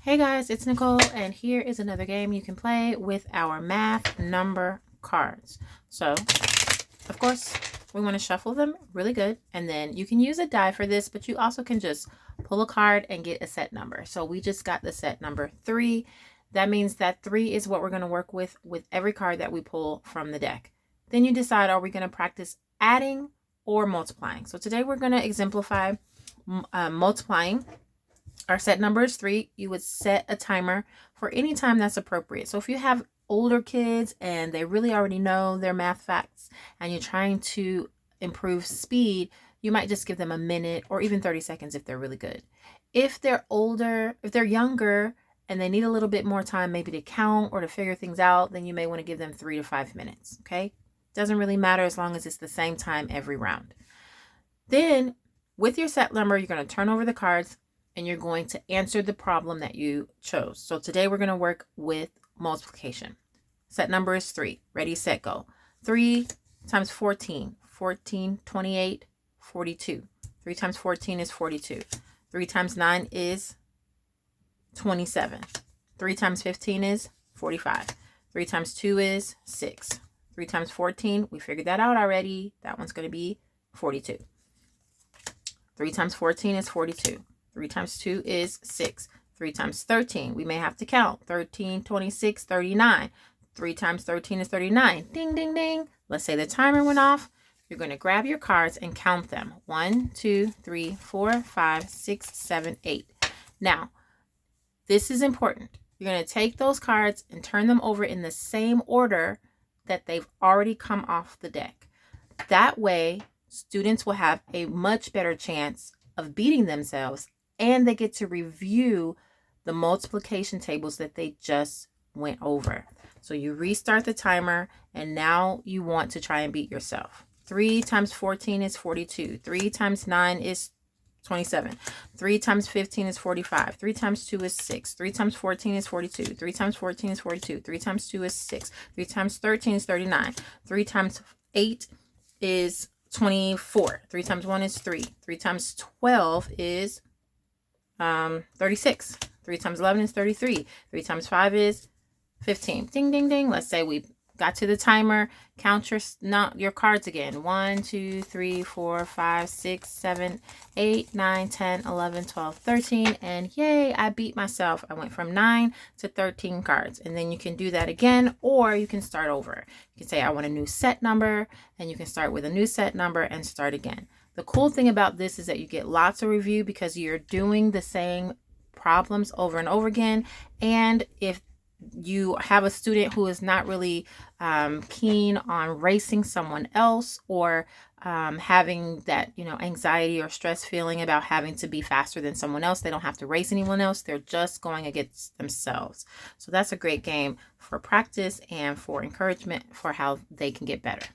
Hey guys, it's Nicole, and here is another game you can play with our math number cards. So, of course, we want to shuffle them really good, and then you can use a die for this, but you also can just pull a card and get a set number. So we just got the set number 3. That means that 3 is what we're going to work with every card that we pull from the deck. Then you decide, are we going to practice adding or multiplying? So today we're going to exemplify multiplying. Our set number is 3. You would set a timer for any time that's appropriate. So if you have older kids and they really already know their math facts and you're trying to improve speed, you might just give them a minute or even 30 seconds if they're really good. If they're older, if they're younger and they need a little bit more time maybe to count or to figure things out, then you may want to give them 3 to 5 minutes, okay? Doesn't really matter as long as it's the same time every round. Then with your set number, you're going to turn over the cards and you're going to answer the problem that you chose. So today we're going to work with multiplication. Set number is 3. Ready, set, go. 3 times 14, 14, 28, 42. 3 times 14 is 42. 3 times 9 is 27. 3 times 15 is 45. 3 times 2 is 6. 3 times 14, we figured that out already. That one's going to be 42. 3 times 14 is 42. 3 times 2 is 6. 3 times 13, we may have to count. 13, 26, 39. 3 times 13 is 39. Ding, ding, ding. Let's say the timer went off. You're going to grab your cards and count them. 1, 2, 3, 4, 5, 6, 7, 8. Now, this is important. You're going to take those cards and turn them over in the same order that they've already come off the deck. That way, students will have a much better chance of beating themselves, and they get to review the multiplication tables that they just went over. So you restart the timer, and now you want to try and beat yourself. 3 times 14 is 42. 3 times 9 is 27. 3 times 15 is 45. 3 times 2 is 6. 3 times 14 is 42. 3 times 14 is 42. 3 times 2 is 6. 3 times 13 is 39. 3 times 8 is 24. 3 times 1 is 3. 3 times 12 is 36. 3 times 11 is 33. 3 times 5 is 15. Ding, ding, ding. Let's say we got to the timer. Count your cards again. 1, 2, 3, 4, 5, 6, 7, 8, 9, 10, 11, 12, 13. And yay, I beat myself. I went from 9 to 13 cards. And then you can do that again, or you can start over. You can say, I want a new set number, and you can start with a new set number and start again. The cool thing about this is that you get lots of review because you're doing the same problems over and over again. And if you have a student who is not really keen on racing someone else, or having that, anxiety or stress feeling about having to be faster than someone else, they don't have to race anyone else. They're just going against themselves. So that's a great game for practice and for encouragement for how they can get better.